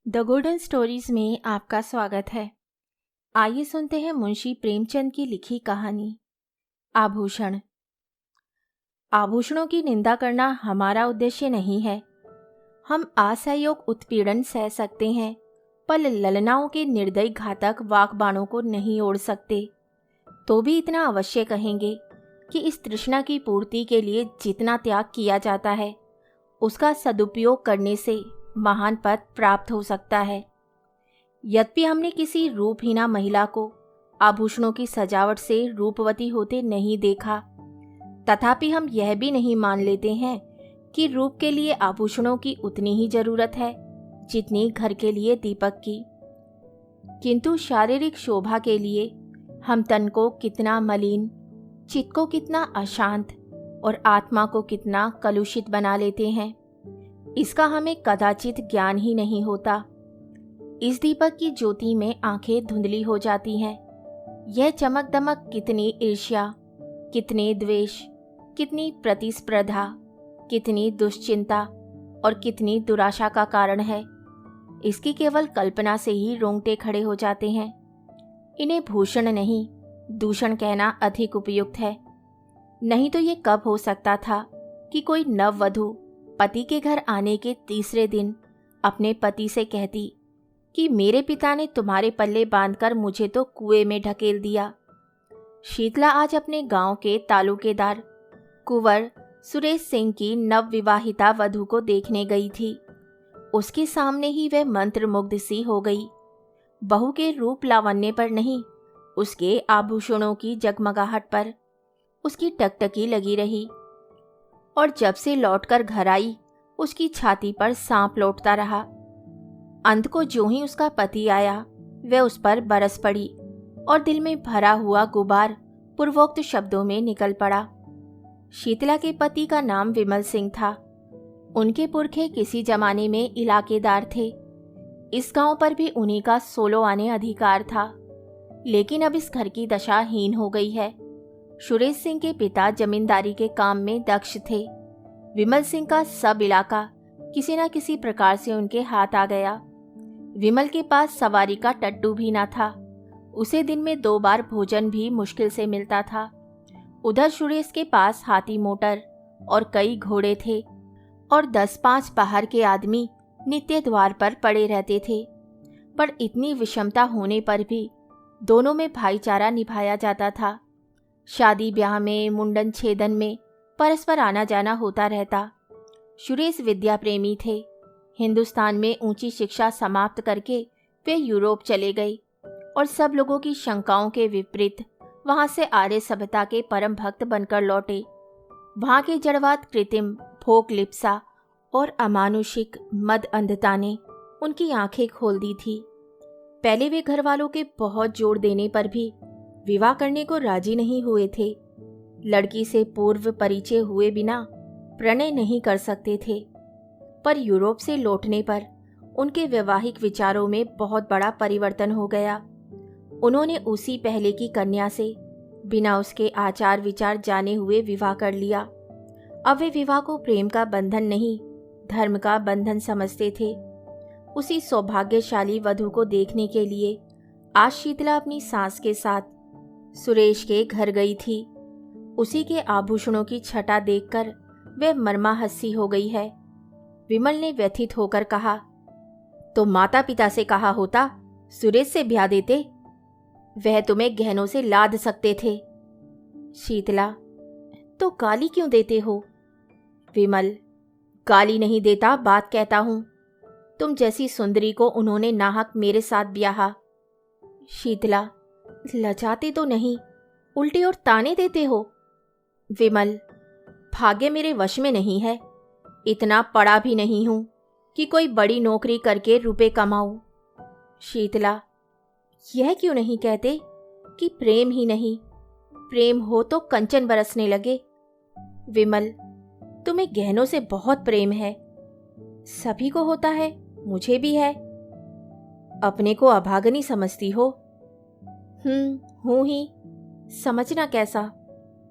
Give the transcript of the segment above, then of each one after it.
The golden stories में आपका स्वागत है। आइए सुनते हैं मुंशी प्रेमचंद की लिखी कहानी आभूषण। आभूषणों की निंदा करना हमारा उद्देश्य नहीं है। हम असहयोग उत्पीड़न सह सकते हैं, पर ललनाओं के निर्दयी घातक वाकबाणों को नहीं ओढ़ सकते। तो भी इतना अवश्य कहेंगे कि इस तृष्णा की पूर्ति के लिए जितना त्याग किया जाता है, उसका सदुपयोग करने से महान पद प्राप्त हो सकता है। यद्यपि हमने किसी रूपहीना महिला को आभूषणों की सजावट से रूपवती होते नहीं देखा, तथापि हम यह भी नहीं मान लेते हैं कि रूप के लिए आभूषणों की उतनी ही जरूरत है जितनी घर के लिए दीपक की। किंतु शारीरिक शोभा के लिए हम तन को कितना मलिन, चित्त को कितना अशांत और आत्मा को कितना कलुषित बना लेते हैं, इसका हमें कदाचित ज्ञान ही नहीं होता। इस दीपक की ज्योति में आंखें धुंधली हो जाती हैं। यह चमक दमक कितनी ईर्ष्या, कितने द्वेष, कितनी प्रतिस्पर्धा, कितनी दुश्चिंता और कितनी दुराशा का कारण है, इसकी केवल कल्पना से ही रोंगटे खड़े हो जाते हैं। इन्हें भूषण नहीं, दूषण कहना अधिक उपयुक्त है। नहीं तो ये कब हो सकता था कि कोई नववधू पति के घर आने के तीसरे दिन अपने पति से कहती कि मेरे पिता ने तुम्हारे पल्ले बांधकर मुझे तो कुएं में ढकेल दिया। शीतला आज अपने गांव के तालुकेदार कुंवर सुरेश सिंह की नवविवाहिता वधू को देखने गई थी। उसके सामने ही वह मंत्रमुग्ध सी हो गई। बहू के रूप लावण्य पर नहीं, उसके आभूषणों की जगमगाहट पर उसकी टकटकी लगी रही। और जब से लौटकर घर आई, उसकी छाती पर सांप लौटता रहा। अंत को जो ही उसका पति आया, वह उस पर बरस पड़ी और दिल में भरा हुआ गुबार पूर्वोक्त शब्दों में निकल पड़ा। शीतला के पति का नाम विमल सिंह था। उनके पुरखे किसी जमाने में इलाकेदार थे। इस गांव पर भी उन्हीं का सोलो आने अधिकार था। लेकिन अब इस घर की दशा हीन हो गई है। सुरेश सिंह के पिता जमींदारी के काम में दक्ष थे। विमल सिंह का सब इलाका किसी न किसी प्रकार से उनके हाथ आ गया। विमल के पास सवारी का टट्टू भी न था। उसे दिन में 2 बार भोजन भी मुश्किल से मिलता था। उधर सुरेश के पास हाथी मोटर और कई घोड़े थे और 10-5 बाहर के आदमी नित्य द्वार पर पड़े रहते थे। पर इतनी विषमता होने पर भी दोनों में भाईचारा निभाया जाता था। शादी ब्याह में, मुंडन छेदन में परस्पर आना जाना होता रहता। सुरेश विद्या प्रेमी थे। हिंदुस्तान में ऊंची शिक्षा समाप्त करके वे यूरोप चले गए और सब लोगों की शंकाओं के विपरीत वहां से आर्य सभ्यता के परम भक्त बनकर लौटे। वहां के जड़वाद, कृत्रिम भोग लिप्सा और अमानुषिक मद अंधता ने उनकी आंखें खोल दी थी। पहले वे घर वालों के बहुत जोर देने पर भी विवाह करने को राजी नहीं हुए थे। लड़की से पूर्व परिचय हुए बिना प्रणय नहीं कर सकते थे। पर यूरोप से लौटने पर उनके वैवाहिक विचारों में बहुत बड़ा परिवर्तन हो गया। उन्होंने उसी पहले की कन्या से बिना उसके आचार विचार जाने हुए विवाह कर लिया। अब वे विवाह को प्रेम का बंधन नहीं, धर्म का बंधन समझते थे। उसी सौभाग्यशाली वधू को देखने के लिए आज शीतला अपनी सास के साथ सुरेश के घर गई थी। उसी के आभूषणों की छटा देखकर वह मरमा हंसी हो गई है। विमल ने व्यथित होकर कहा, तो माता पिता से कहा होता सुरेश से ब्याह देते, वह तुम्हें गहनों से लाद सकते थे। शीतला, तो गाली क्यों देते हो? विमल, गाली नहीं देता, बात कहता हूं। तुम जैसी सुंदरी को उन्होंने नाहक मेरे साथ ब्याहा। शीतला, लजाते तो नहीं, उल्टे और ताने देते हो। विमल, भाग्य मेरे वश में नहीं है। इतना पढ़ा भी नहीं हूं कि कोई बड़ी नौकरी करके रुपए कमाऊं। शीतला, यह क्यों नहीं कहते कि प्रेम ही नहीं, प्रेम हो तो कंचन बरसने लगे। विमल, तुम्हें गहनों से बहुत प्रेम है। सभी को होता है, मुझे भी है। अपने को अभागनी समझती हो? हूं ही। समझना कैसा?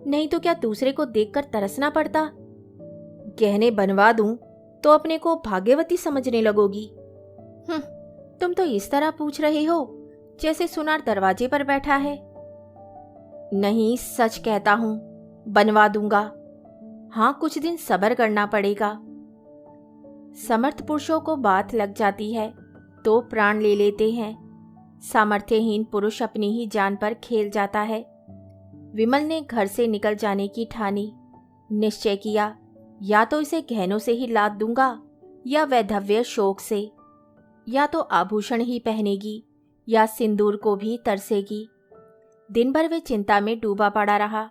नहीं तो क्या दूसरे को देखकर तरसना पड़ता? गहने बनवा दूं तो अपने को भाग्यवती समझने लगोगी। तुम तो इस तरह पूछ रहे हो जैसे सुनार दरवाजे पर बैठा है। नहीं, सच कहता हूं, बनवा दूंगा। हाँ, कुछ दिन सब्र करना पड़ेगा। समर्थ पुरुषों को बात लग जाती है तो प्राण ले लेते हैं। सामर्थ्यहीन पुरुष अपनी ही जान पर खेल जाता है। विमल ने घर से निकल जाने की ठानी। निश्चय किया, या तो इसे गहनों से ही लाद दूंगा या वैधव्य शोक से, या तो आभूषण ही पहनेगी या सिंदूर को भी तरसेगी। दिन भर वे चिंता में डूबा पड़ा रहा।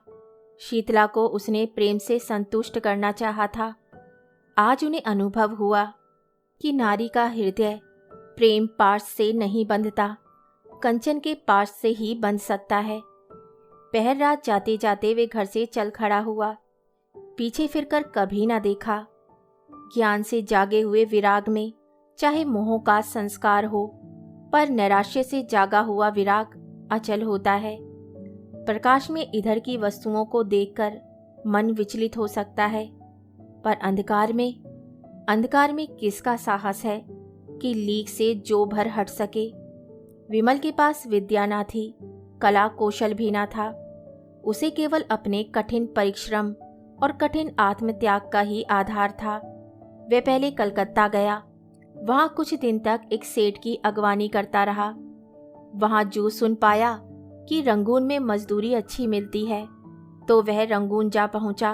शीतला को उसने प्रेम से संतुष्ट करना चाहा था। आज उन्हें अनुभव हुआ कि नारी का हृदय प्रेम पाश से नहीं बंधता, कंचन के पाश से ही बंध सकता है। पहर रात जाते जाते वे घर से चल खड़ा हुआ। पीछे फिरकर कभी ना देखा। ज्ञान से जागे हुए विराग में चाहे मोह का संस्कार हो, पर नैराश्य से जागा हुआ विराग अचल होता है। प्रकाश में इधर की वस्तुओं को देखकर मन विचलित हो सकता है, पर अंधकार में किसका साहस है कि लीक से जो भर हट सके। विमल के पास विद्या ना थी, कला कौशल भी ना था। उसे केवल अपने कठिन परिश्रम और कठिन आत्मत्याग का ही आधार था। वह पहले कलकत्ता गया। वहां कुछ दिन तक एक सेठ की अगवानी करता रहा। वहां जो सुन पाया कि रंगून में मजदूरी अच्छी मिलती है, तो वह रंगून जा पहुंचा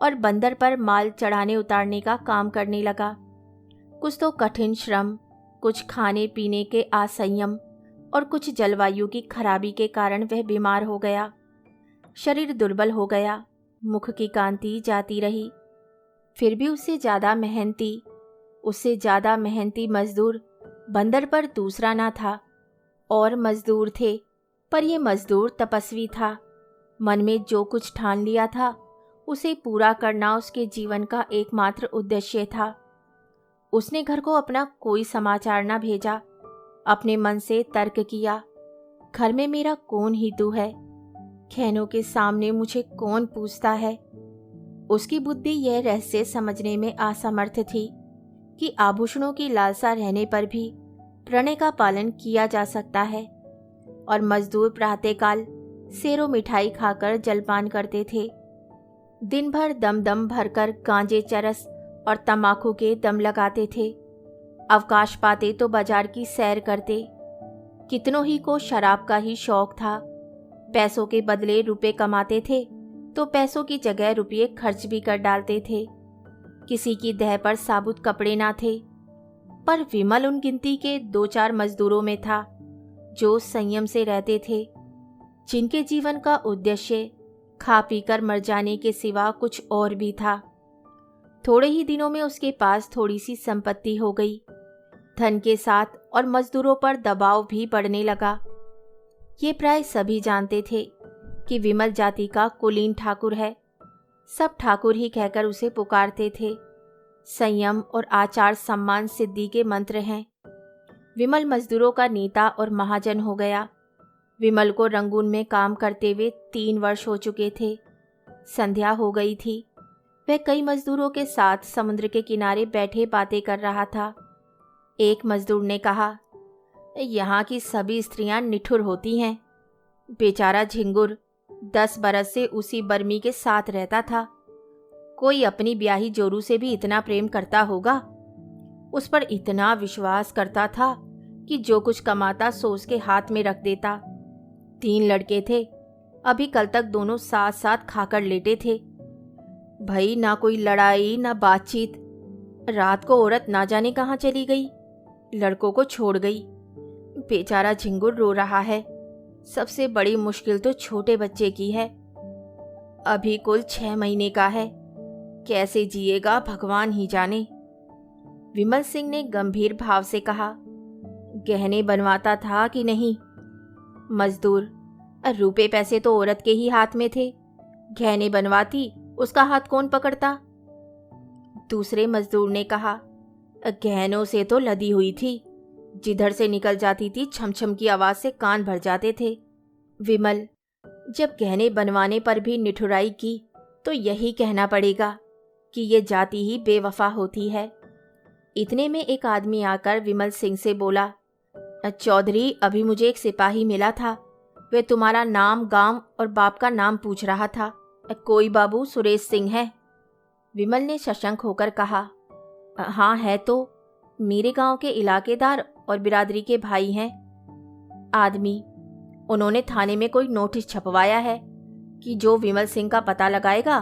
और बंदर पर माल चढ़ाने उतारने का काम करने लगा। कुछ तो कठिन श्रम, कुछ खाने पीने के असंयम और कुछ जलवायु की खराबी के कारण वह बीमार हो गया। शरीर दुर्बल हो गया, मुख की कांति जाती रही। फिर भी उससे ज़्यादा मेहनती मजदूर बंदर पर दूसरा ना था। और मजदूर थे, पर यह मजदूर तपस्वी था। मन में जो कुछ ठान लिया था उसे पूरा करना उसके जीवन का एकमात्र उद्देश्य था। उसने घर को अपना कोई समाचार न भेजा। अपने मन से तर्क किया, घर में मेरा कौन हितू है, खैनों के सामने मुझे कौन पूछता है। उसकी बुद्धि यह रहस्य समझने में असमर्थ थी कि आभूषणों की लालसा रहने पर भी प्रणय का पालन किया जा सकता है। और मजदूर प्रातःकाल सेरो मिठाई खाकर जलपान करते थे। दिन भर दम दम भरकर गांजे, चरस और तंबाकू के दम लगाते थे। अवकाश पाते तो बाजार की सैर करते। कितनों ही को शराब का ही शौक था। पैसों के बदले रुपए कमाते थे तो पैसों की जगह रुपये खर्च भी कर डालते थे। किसी की देह पर साबुत कपड़े ना थे, पर विमल उन गिनती के 2-4 मजदूरों में था जो संयम से रहते थे, जिनके जीवन का उद्देश्य खा पीकर मर जाने के सिवा कुछ और भी था। थोड़े ही दिनों में उसके पास थोड़ी सी संपत्ति हो गई। धन के साथ और मजदूरों पर दबाव भी बढ़ने लगा। ये प्राय सभी जानते थे कि विमल जाति का कुलीन ठाकुर है। सब ठाकुर ही कहकर उसे पुकारते थे। संयम और आचार सम्मान सिद्धि के मंत्र हैं। विमल मजदूरों का नेता और महाजन हो गया। विमल को रंगून में काम करते हुए 3 वर्ष हो चुके थे। संध्या हो गई थी। वह कई मजदूरों के साथ समुद्र के किनारे बैठे बातें कर रहा था। एक मजदूर ने कहा, यहाँ की सभी स्त्रियां निठुर होती हैं। बेचारा झिंगुर 10 बरस से उसी बर्मी के साथ रहता था। कोई अपनी ब्याही जोरू से भी इतना प्रेम करता होगा। उस पर इतना विश्वास करता था कि जो कुछ कमाता सो उसके हाथ में रख देता। 3 लड़के थे। अभी कल तक दोनों साथ साथ खाकर लेटे थे। भाई ना कोई लड़ाई ना बातचीत। रात को औरत ना जाने कहाँ चली गई, लड़कों को छोड़ गई। बेचारा झिंगुर रो रहा है। सबसे बड़ी मुश्किल तो छोटे बच्चे की है। अभी कुल 6 महीने का है। कैसे जिएगा भगवान ही जाने। विमल सिंह ने गंभीर भाव से कहा, गहने बनवाता था कि नहीं? मजदूर, रुपए पैसे तो औरत के ही हाथ में थे। गहने बनवाती, उसका हाथ कौन पकड़ता? दूसरे मजदूर ने कहा, गहनों से तो लदी हुई थी। जिधर से निकल जाती थी छमछम की आवाज से कान भर जाते थे। विमल, जब गहने बनवाने पर भी निठुराई की तो यही कहना पड़ेगा कि ये जाति ही बेवफा होती है। इतने में एक आदमी आकर विमल सिंह से बोला, चौधरी, अभी मुझे एक सिपाही मिला था। वे तुम्हारा नाम, गांव और बाप का नाम पूछ रहा था। कोई बाबू सुरेश सिंह है? विमल ने सशंक होकर कहा। हाँ है तो, मेरे गांव के इलाकेदार और बिरादरी के भाई हैं। आदमी, उन्होंने थाने में कोई नोटिस छपवाया है कि जो विमल सिंह का पता लगाएगा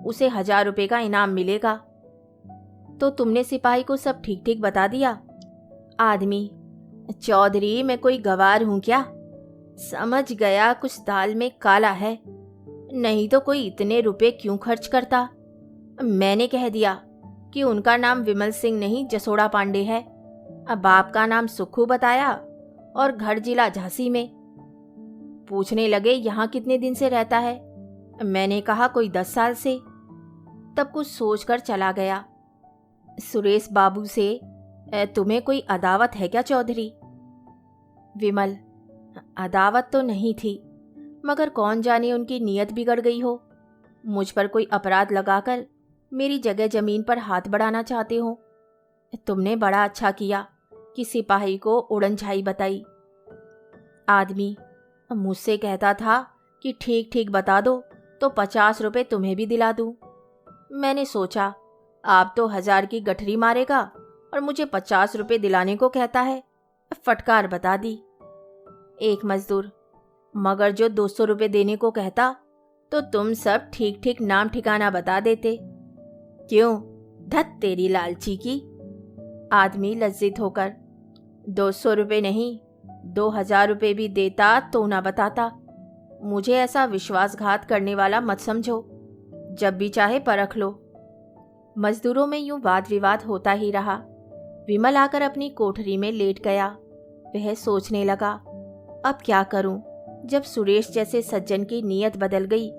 उसे 1000 रुपये का इनाम मिलेगा। तो तुमने सिपाही को सब ठीक ठीक बता दिया? आदमी, चौधरी, मैं कोई गवार हूं क्या? समझ गया कुछ दाल में काला है, नहीं तो कोई इतने रुपए क्यों खर्च करता। मैंने कह दिया कि उनका नाम विमल सिंह नहीं, जसोड़ा पांडे है। बाप का नाम सुखू बताया और घर जिला झांसी में। पूछने लगे यहाँ कितने दिन से रहता है? मैंने कहा कोई 10 साल से। तब कुछ सोचकर चला गया। सुरेश बाबू से, तुम्हें कोई अदावत है क्या चौधरी? विमल, अदावत तो नहीं थी, मगर कौन जाने उनकी नीयत बिगड़ गई हो। मुझ पर कोई अपराध लगाकर मेरी जगह जमीन पर हाथ बढ़ाना चाहते हो। तुमने बड़ा अच्छा किया कि सिपाही को उड़न छाई बताई। आदमी, मुझसे कहता था कि ठीक ठीक बता दो तो 50 रुपये तुम्हें भी दिला दूं। मैंने सोचा आप तो 1000 की गठरी मारेगा और मुझे 50 रुपये दिलाने को कहता है। फटकार बता दी। एक मजदूर, मगर जो 200 रुपये देने को कहता तो तुम सब ठीक ठीक नाम ठिकाना बता देते। क्यों? धत तेरी लालची की। आदमी लज्जित होकर, 200 रुपये नहीं, 2000 रुपये भी देता तो ना बताता। मुझे ऐसा विश्वासघात करने वाला मत समझो, जब भी चाहे परख लो। मजदूरों में यूं वाद विवाद होता ही रहा। विमल आकर अपनी कोठरी में लेट गया। वह सोचने लगा, अब क्या करूं? जब सुरेश जैसे सज्जन की नीयत बदल गई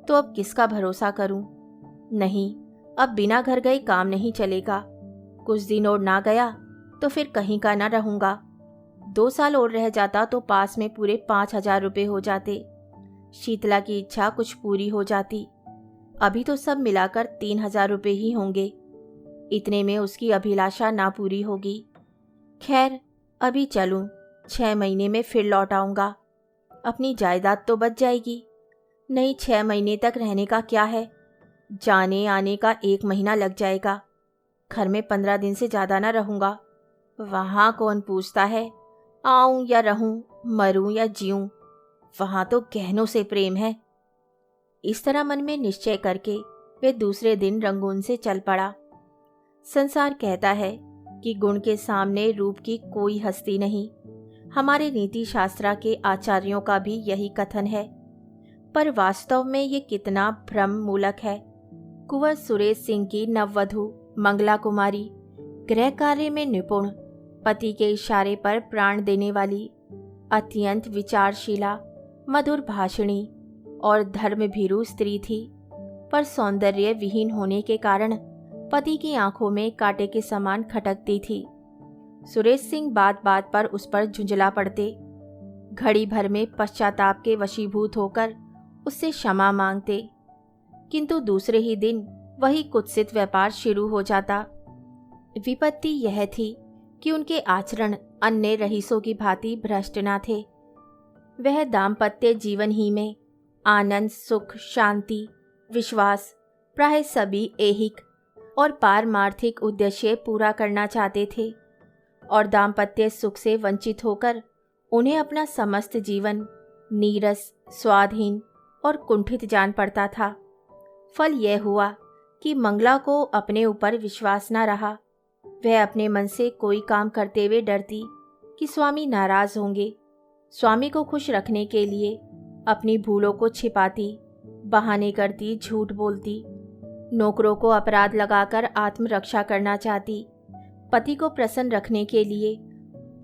तो अब किसका भरोसा करूं? नहीं, अब बिना घर गए काम नहीं चलेगा। कुछ दिन और ना गया तो फिर कहीं का ना रहूंगा। 2 साल और रह जाता तो पास में पूरे 5000 रुपये हो जाते। शीतला की इच्छा कुछ पूरी हो जाती। अभी तो सब मिलाकर 3000 रुपये ही होंगे। इतने में उसकी अभिलाषा ना पूरी होगी। खैर, अभी चलूं, 6 महीने में फिर लौट आऊंगा। अपनी जायदाद तो बच जाएगी। नहीं, 6 महीने तक रहने का क्या है, जाने आने का 1 महीना लग जाएगा। घर में 15 दिन से ज़्यादा ना रहूंगा। वहाँ कौन पूछता है आऊं या रहूं, मरूं या जीऊं। वहाँ तो गहनों से प्रेम है। इस तरह मन में निश्चय करके वे दूसरे दिन रंगून से चल पड़ा। संसार कहता है कि गुण के सामने रूप की कोई हस्ती नहीं। हमारे नीति शास्त्र के आचार्यों का भी यही कथन है, पर वास्तव में ये कितना भ्रम मूलक है। कुंवर सुरेश सिंह की नववधू मंगला कुमारी, गृह कार्य में निपुण, पति के इशारे पर प्राण देने वाली, अत्यंत विचारशीला, मधुर भाषिणी और धर्मभीरू स्त्री थी, पर सौंदर्य विहीन होने के कारण पति की आंखों में कांटे के समान खटकती थी। सुरेश सिंह बात बात पर उस पर झुंझला पड़ते। घड़ी भर में पश्चाताप के वशीभूत होकर उससे क्षमा मांगते, किंतु दूसरे ही दिन वही कुत्सित व्यापार शुरू हो जाता। विपत्ति यह थी कि उनके आचरण अन्य रईसों की भांति भ्रष्ट न थे। वह दाम्पत्य जीवन ही में आनंद, सुख, शांति, विश्वास, प्राय सभी ऐहिक और पारमार्थिक उद्देश्य पूरा करना चाहते थे, और दाम्पत्य सुख से वंचित होकर उन्हें अपना समस्त जीवन नीरस, स्वादहीन और कुंठित जान पड़ता था। फल यह हुआ कि मंगला को अपने ऊपर विश्वास न रहा। वह अपने मन से कोई काम करते हुए डरती कि स्वामी नाराज होंगे। स्वामी को खुश रखने के लिए अपनी भूलों को छिपाती, बहाने करती, झूठ बोलती, नौकरों को अपराध लगाकर आत्मरक्षा करना चाहती। पति को प्रसन्न रखने के लिए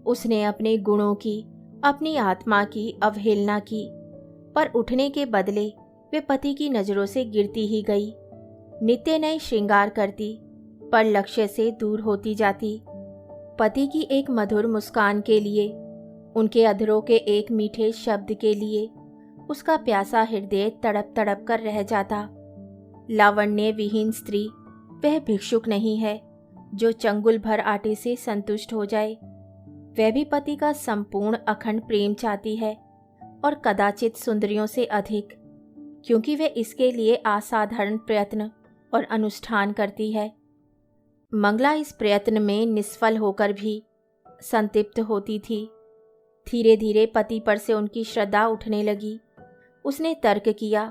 उसने अपने गुणों की, अपनी आत्मा की अवहेलना की, पर उठने के बदले वे पति की नज़रों से गिरती ही गई। नित्य नए श्रृंगार करती, पर लक्ष्य से दूर होती जाती। पति की एक मधुर मुस्कान के लिए, उनके अधरों के एक मीठे शब्द के लिए उसका प्यासा हृदय तड़प तड़प कर रह जाता। लावण्य विहीन स्त्री वह भिक्षुक नहीं है जो चंगुल भर आटे से संतुष्ट हो जाए। वह भी पति का संपूर्ण अखंड प्रेम चाहती है, और कदाचित सुंदरियों से अधिक, क्योंकि वे इसके लिए असाधारण प्रयत्न और अनुष्ठान करती है। मंगला इस प्रयत्न में निष्फल होकर भी संतृप्त होती थी। धीरे धीरे पति पर से उनकी श्रद्धा उठने लगी। उसने तर्क किया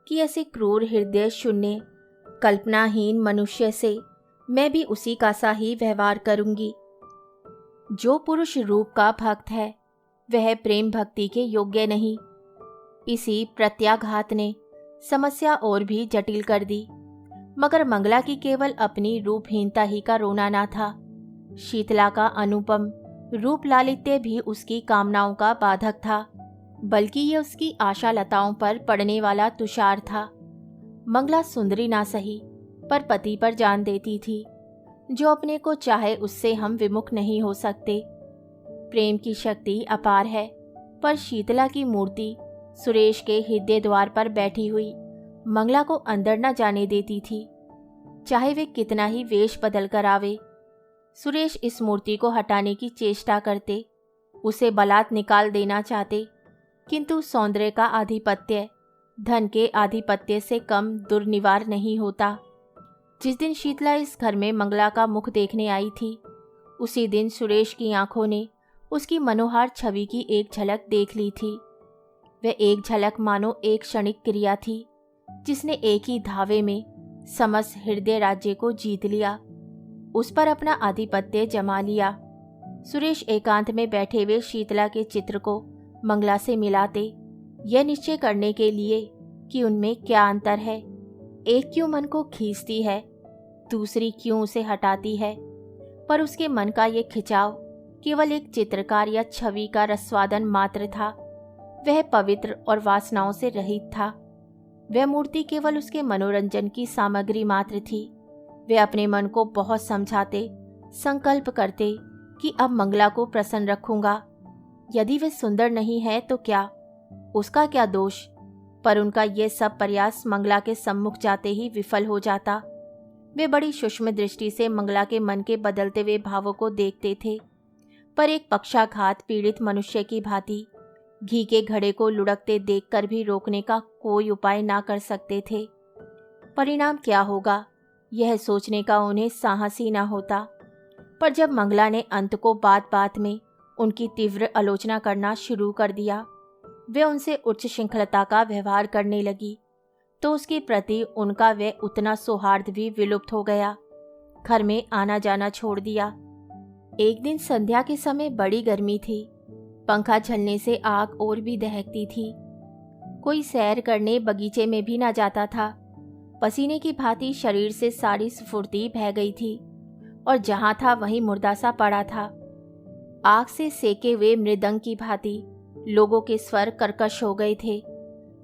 कि ऐसे क्रूर हृदय शून्य कल्पनाहीन मनुष्य से मैं भी उसी का सा ही व्यवहार करूंगी। जो पुरुष रूप का भक्त है वह प्रेम भक्ति के योग्य नहीं। इसी प्रत्याघात ने समस्या और भी जटिल कर दी। मगर मंगला की केवल अपनी रूपहीनता ही का रोना ना था। शीतला का अनुपम रूप लालित्य भी उसकी कामनाओं का बाधक था, बल्कि ये उसकी आशालताओं पर पड़ने वाला तुषार था। मंगला सुंदरी ना सही, पर पति पर जान देती थी। जो अपने को चाहे उससे हम विमुख नहीं हो सकते। प्रेम की शक्ति अपार है, पर शीतला की मूर्ति सुरेश के हृदय द्वार पर बैठी हुई मंगला को अंदर न जाने देती थी, चाहे वे कितना ही वेश बदल कर आवे। सुरेश इस मूर्ति को हटाने की चेष्टा करते, उसे बलात् निकाल देना चाहते, किंतु सौंदर्य का आधिपत्य धन के आधिपत्य से कम दुर्निवार नहीं होता। जिस दिन शीतला इस घर में मंगला का मुख देखने आई थी, उसी दिन सुरेश की आंखों ने उसकी मनोहार छवि की एक झलक देख ली थी। वह एक झलक मानो एक क्षणिक क्रिया थी, जिसने एक ही धावे में समस्त हृदय राज्य को जीत लिया, उस पर अपना आधिपत्य जमा लिया। सुरेश एकांत में बैठे हुए शीतला के चित्र को मंगला से मिलाते, यह निश्चय करने के लिए कि उनमें क्या अंतर है। एक क्यों मन को खींचती है, दूसरी क्यों उसे हटाती है। पर उसके मन का ये खिंचाव केवल एक चित्रकार या छवि का रसवादन मात्र था। वह पवित्र और वासनाओं से रहित था। वह मूर्ति केवल उसके मनोरंजन की सामग्री मात्र थी। वे अपने मन को बहुत समझाते, संकल्प करते कि अब मंगला को प्रसन्न रखूंगा। यदि वे सुंदर नहीं है तो क्या, उसका क्या दोष। पर उनका यह सब प्रयास मंगला के सम्मुख जाते ही विफल हो जाता। वे बड़ी सूक्ष्म दृष्टि से मंगला के मन के बदलते हुए भावों को देखते थे, पर एक पक्षाघात पीड़ित मनुष्य की भांति घी के घड़े को लुढ़कते देखकर भी रोकने का कोई उपाय ना कर सकते थे। परिणाम क्या होगा, यह सोचने का उन्हें साहस ही ना होता। पर जब मंगला ने अंत को बात बात में उनकी तीव्र आलोचना करना शुरू कर दिया, वे उनसे उच्च श्रृंखलता का व्यवहार करने लगी, तो उसके प्रति उनका वह उतना सौहार्द भी विलुप्त हो गया। घर में आना जाना छोड़ दिया। एक दिन संध्या के समय बड़ी गर्मी थी। पंखा झलने से आग और भी दहकती थी। कोई सैर करने बगीचे में भी ना जाता था। पसीने की भांति शरीर से सारी स्फूर्ति बह गई थी, और जहां था वहीं मुर्दा सा पड़ा था। आग से सेके हुए मृदंग की भांति लोगों के स्वर कर्कश हो गए थे।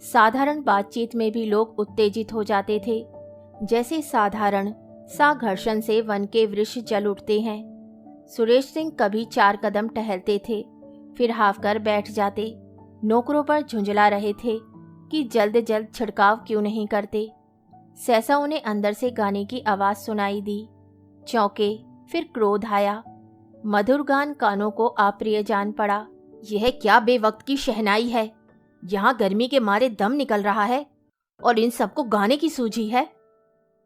साधारण बातचीत में भी लोग उत्तेजित हो जाते थे, जैसे साधारण सा घर्षण से वन के वृक्ष जल उठते हैं। सुरेश सिंह कभी 4 कदम टहलते थे, फिर हाफ कर बैठ जाते। नौकरों पर झुंझला रहे थे कि जल्द जल्द छिड़काव क्यों नहीं करते। सहसा उन्हें अंदर से गाने की आवाज सुनाई दी। चौंके, फिर क्रोध आया। मधुर गान कानों को अप्रिय जान पड़ा। यह क्या बेवक्त की शहनाई है। यहाँ गर्मी के मारे दम निकल रहा है, और इन सबको गाने की सूझी है।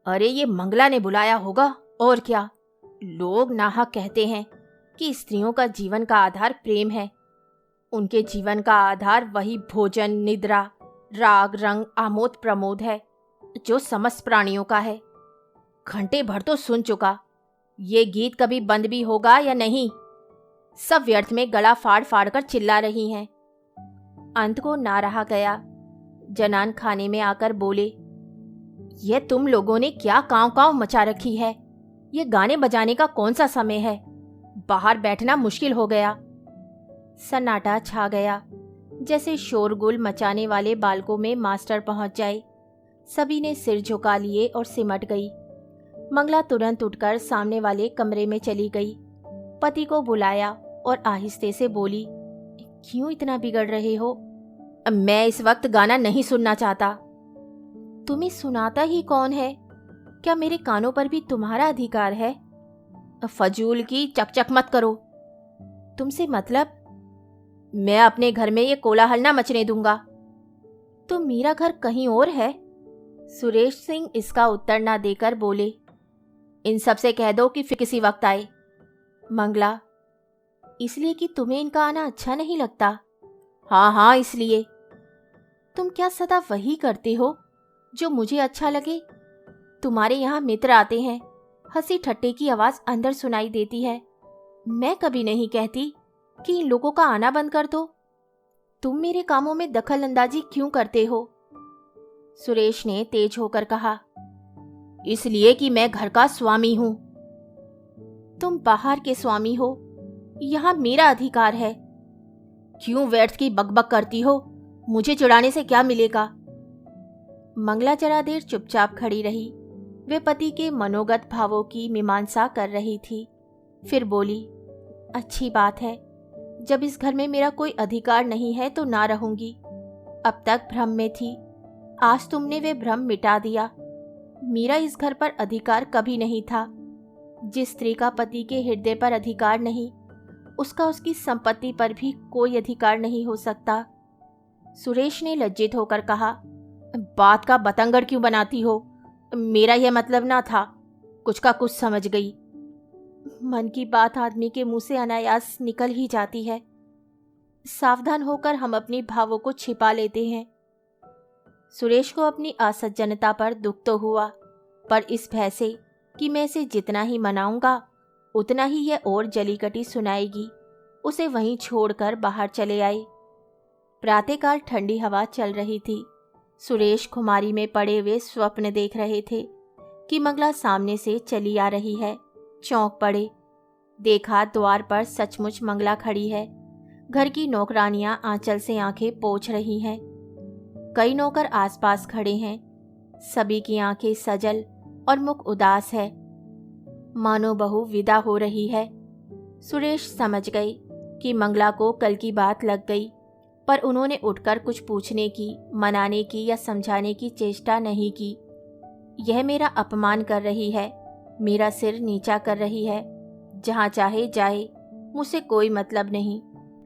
अरे ये मंगला ने बुलाया होगा, और क्या। लोग नाहक कहते हैं कि स्त्रियों का जीवन का आधार प्रेम है। उनके जीवन का आधार वही भोजन, निद्रा, राग, रंग, आमोद प्रमोद है जो समस्त प्राणियों का है। घंटे भर तो सुन चुका, ये गीत कभी बंद भी होगा या नहीं। सब व्यर्थ में गला फाड़ फाड़ कर चिल्ला रही हैं। अंत को ना रहा गया। जनान खाने में आकर बोले, यह तुम लोगों ने क्या कांव कांव मचा रखी है। ये गाने बजाने का कौन सा समय है। बाहर बैठना मुश्किल हो गया। सन्नाटा छा गया, जैसे शोरगुल मचाने वाले बालकों में मास्टर पहुंच जाए। सभी ने सिर झुका लिए और सिमट गई। मंगला तुरंत उठकर सामने वाले कमरे में चली गई। पति को बुलाया और आहिस्ते से बोली, क्यों इतना बिगड़ रहे हो। मैं इस वक्त गाना नहीं सुनना चाहता। तुम्हें सुनाता ही कौन है। क्या मेरे कानों पर भी तुम्हारा अधिकार है। फजूल की चकचक मत करो। तुमसे मतलब? मैं अपने घर में ये कोलाहल ना मचने दूंगा। तो मेरा घर कहीं और है? सुरेश सिंह इसका उत्तर ना देकर बोले, इन सब से कह दो कि फिर किसी वक्त आए। मंगला, इसलिए कि तुम्हें इनका आना अच्छा नहीं लगता? हाँ हाँ, इसलिए। तुम क्या सदा वही करते हो जो मुझे अच्छा लगे? तुम्हारे यहाँ मित्र आते हैं, हंसी ठट्टे की आवाज अंदर सुनाई देती है। मैं कभी नहीं कहती कि इन लोगों का आना बंद कर दो। तुम मेरे कामों में दखल अंदाजी क्यों करते हो? सुरेश ने तेज होकर कहा, इसलिए कि मैं घर का स्वामी हूं। तुम बाहर के स्वामी हो, यहां मेरा अधिकार है। क्यों व्यर्थ की बकबक करती हो? मुझे चिढ़ाने से क्या मिलेगा? मंगला जरा देर चुपचाप खड़ी रही। वे पति के मनोगत भावों की मीमांसा कर रही थी। फिर बोली, अच्छी बात है। जब इस घर में मेरा कोई अधिकार नहीं है तो ना रहूंगी। अब तक भ्रम में थी, आज तुमने वे भ्रम मिटा दिया। मेरा इस घर पर अधिकार कभी नहीं था। जिस स्त्री का पति के हृदय पर अधिकार नहीं, उसका उसकी संपत्ति पर भी कोई अधिकार नहीं हो सकता। सुरेश ने लज्जित होकर कहा, बात का बतंगड़ क्यों बनाती हो? मेरा यह मतलब ना था। कुछ का कुछ समझ गई। मन की बात आदमी के मुंह से अनायास निकल ही जाती है। सावधान होकर हम अपनी भावों को छिपा लेते हैं। सुरेश को अपनी असज्जनता पर दुख तो हुआ, पर इस भय से कि मैं इसे जितना ही मनाऊंगा उतना ही यह और जलीकटी सुनाएगी, उसे वहीं छोड़कर बाहर चले आए। प्रातःकाल ठंडी हवा चल रही थी। सुरेश खुमारी में पड़े हुए स्वप्न देख रहे थे कि मंगला सामने से चली आ रही है। चौंक पड़े। देखा द्वार पर सचमुच मंगला खड़ी है। घर की नौकरानियां आंचल से आंखें पोंछ रही हैं। कई नौकर आसपास खड़े हैं। सभी की आंखें सजल और मुख उदास है, मानो बहू विदा हो रही है। सुरेश समझ गए कि मंगला को कल की बात लग गई, पर उन्होंने उठकर कुछ पूछने की, मनाने की या समझाने की चेष्टा नहीं की। यह मेरा अपमान कर रही है, मेरा सिर नीचा कर रही है। जहाँ चाहे जाए, मुझसे कोई मतलब नहीं।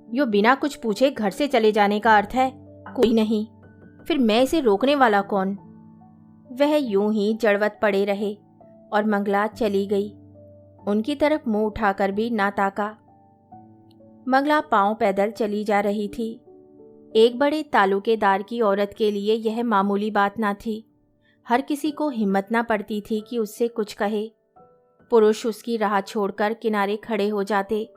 यो बिना कुछ पूछे घर से चले जाने का अर्थ है कोई नहीं। फिर मैं इसे रोकने वाला कौन? वह यूं ही जड़वत पड़े रहे और मंगला चली गई। उनकी तरफ मुंह उठाकर भी ना ताका। मंगला पांव पैदल चली जा रही थी। एक बड़े तालुकेदार की औरत के लिए यह मामूली बात ना थी। हर किसी को हिम्मत ना पड़ती थी कि उससे कुछ कहे। पुरुष उसकी राह छोड़कर किनारे खड़े हो जाते।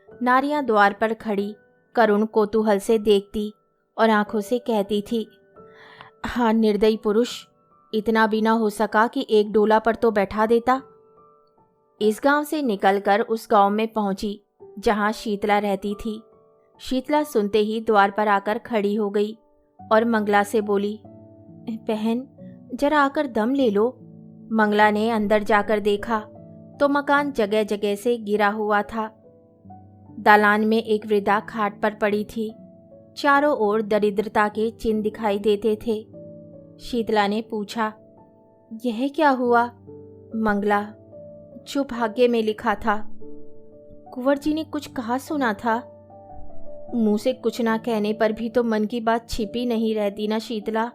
नारियां द्वार पर खड़ी करुण कौतूहल से देखती और आंखों से कहती थी, हाँ निर्दयी पुरुष, इतना भी ना हो सका कि एक डोला पर तो बैठा देता। इस गांव से निकलकर उस गांव में पहुंची जहां शीतला रहती थी। शीतला सुनते ही द्वार पर आकर खड़ी हो गई और मंगला से बोली, बहन जरा आकर दम ले लो। मंगला ने अंदर जाकर देखा तो मकान जगह जगह से गिरा हुआ था। दालान में एक वृद्धा खाट पर पड़ी थी। चारों ओर दरिद्रता के चिन्ह दिखाई देते थे। शीतला ने पूछा, यह क्या हुआ? मंगला, जो भाग्य में लिखा था। कुंवर जी ने कुछ कहा सुना था। मुंह से कुछ ना कहने पर भी तो मन की बात छिपी नहीं रहती ना शीतला।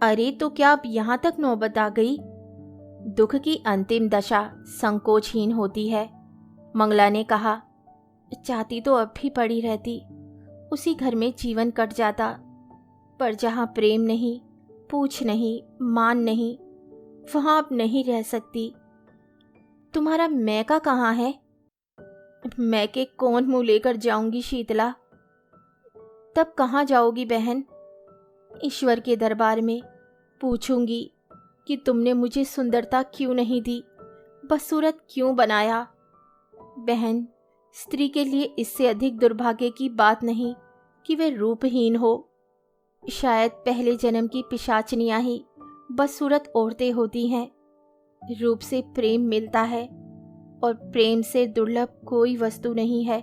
अरे तो क्या अब यहाँ तक नौबत आ गई? दुख की अंतिम दशा संकोचहीन होती है। मंगला ने कहा, चाहती तो अब भी पड़ी रहती, उसी घर में जीवन कट जाता, पर जहाँ प्रेम नहीं, पूछ नहीं, मान नहीं, वहाँ अब नहीं रह सकती। तुम्हारा मैका कहाँ है? मैके कौन मुंह लेकर जाऊंगी शीतला? तब कहाँ जाओगी बहन? ईश्वर के दरबार में पूछूंगी कि तुमने मुझे सुंदरता क्यों नहीं दी, बदसूरत क्यों बनाया। बहन, स्त्री के लिए इससे अधिक दुर्भाग्य की बात नहीं कि वे रूपहीन हो। शायद पहले जन्म की पिशाचनियां ही बदसूरत औरतें होती हैं। रूप से प्रेम मिलता है और प्रेम से दुर्लभ कोई वस्तु नहीं है।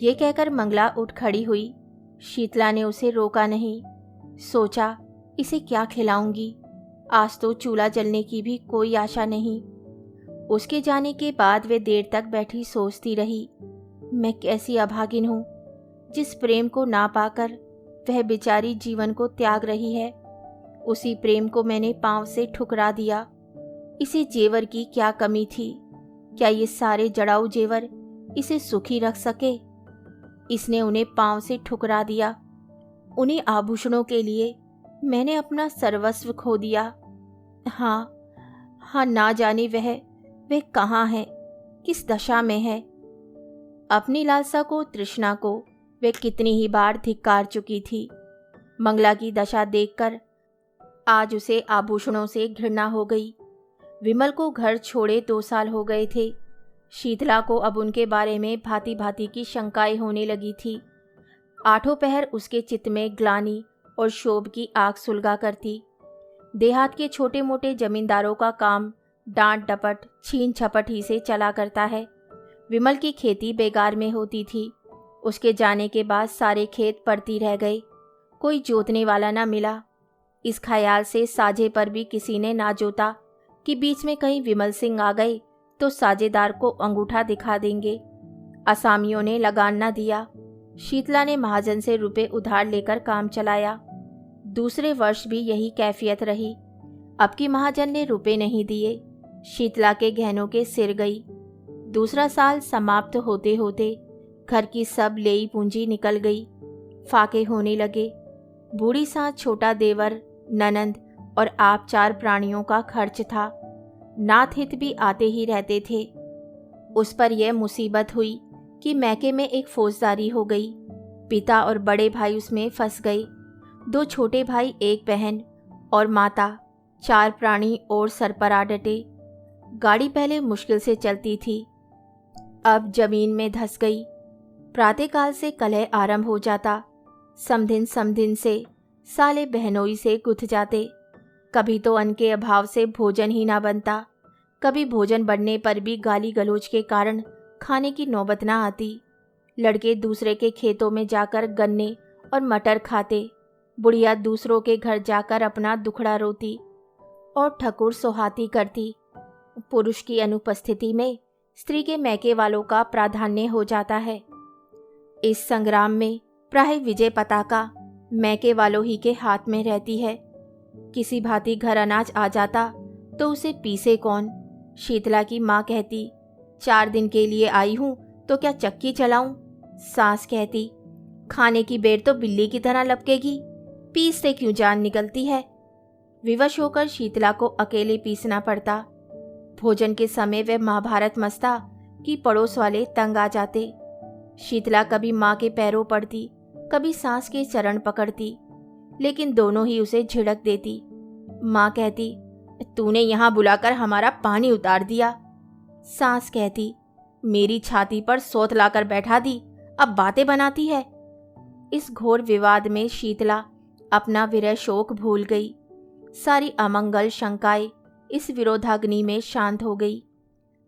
ये कहकर मंगला उठ खड़ी हुई। शीतला ने उसे रोका नहीं। सोचा, इसे क्या खिलाऊंगी? आज तो चूल्हा जलने की भी कोई आशा नहीं। उसके जाने के बाद वे देर तक बैठी सोचती रही। मैं कैसी अभागिन हूँ, जिस प्रेम को ना पाकर वह बेचारी जीवन को त्याग रही है। उसी प्रेम को मैंने पांव से ठुकरा दिया। इसे जेवर की क्या कमी थी? क्या ये सारे जड़ाऊ जेवर इसे सुखी रख सके? इसने उन्हें पांव से ठुकरा दिया। उन्हीं आभूषणों के लिए मैंने अपना सर्वस्व खो दिया। हाँ, ना जाने वह कहाँ है, किस दशा में है। अपनी लालसा को, तृष्णा को वे कितनी ही बार धिक्कार चुकी थी। मंगला की दशा देखकर आज उसे आभूषणों से घृणा हो गई। विमल को घर छोड़े 2 साल हो गए थे। शीतला को अब उनके बारे में भांति भांति की शंकाएं होने लगी थी। आठों पहर उसके चित्त में ग्लानि और शोभ की आग सुलगा करती। देहात के छोटे मोटे जमींदारों का काम डांट डपट, छीन छपट ही से चला करता है। विमल की खेती बेगार में होती थी। उसके जाने के बाद सारे खेत पड़ती रह गए, कोई जोतने वाला ना मिला। इस ख्याल से साझे पर भी किसी ने ना जोता कि बीच में कहीं विमल सिंह आ गए तो साझेदार को अंगूठा दिखा देंगे। असामियों ने लगान न दिया। शीतला ने महाजन से रुपए उधार लेकर काम चलाया। दूसरे वर्ष भी यही कैफियत रही। अब की महाजन ने रुपए नहीं दिए। शीतला के गहनों के सिर गई। दूसरा साल समाप्त होते होते घर की सब लेई पूंजी निकल गई। फाके होने लगे। बूढ़ी साथ, छोटा देवर, ननंद और आप 4 प्राणियों का खर्च था। नाथ हित भी आते ही रहते थे। उस पर यह मुसीबत हुई कि मैके में एक फौजदारी हो गई। पिता और बड़े भाई उसमें फंस गए। 2 छोटे भाई, 1 बहन और माता, 4 प्राणी और सर पर आ डटे। गाड़ी पहले मुश्किल से चलती थी, अब जमीन में धंस गई। प्रातःकाल से कलह आरंभ हो जाता। समधिन से साले बहनोई से गुथ जाते। कभी तो अन्न के अभाव से भोजन ही ना बनता, कभी भोजन बनने पर भी गाली गलौज के कारण खाने की नौबत ना आती। लड़के दूसरे के खेतों में जाकर गन्ने और मटर खाते। बुढ़िया दूसरों के घर जाकर अपना दुखड़ा रोती और ठकुर सोहाती करती। पुरुष की अनुपस्थिति में स्त्री के मैके वालों का प्राधान्य हो जाता है। इस संग्राम में प्राय विजय पताका मैके वालों ही के हाथ में रहती है। किसी भांति घर अनाज आ जाता तो उसे पीसे कौन। शीतला की माँ कहती, 4 दिन के लिए आई हूँ तो क्या चक्की चलाऊं? सास कहती, खाने की बेर तो बिल्ली की तरह लपकेगी, पीसते क्यों जान निकलती है। विवश होकर शीतला को अकेले पीसना पड़ता। भोजन के समय वह महाभारत मस्ता कि पड़ोस वाले तंग आ जाते। शीतला कभी माँ के पैरों पड़ती, कभी सास के चरण पकड़ती, लेकिन दोनों ही उसे झिड़क देती। माँ कहती, तूने यहाँ बुलाकर हमारा पानी उतार दिया। सास कहती, मेरी छाती पर सोत लाकर बैठा दी, अब बातें बनाती है। इस घोर विवाद में शीतला अपना विरह शोक भूल गई। सारी अमंगल शंकाएं इस विरोधाग्नि में शांत हो गई।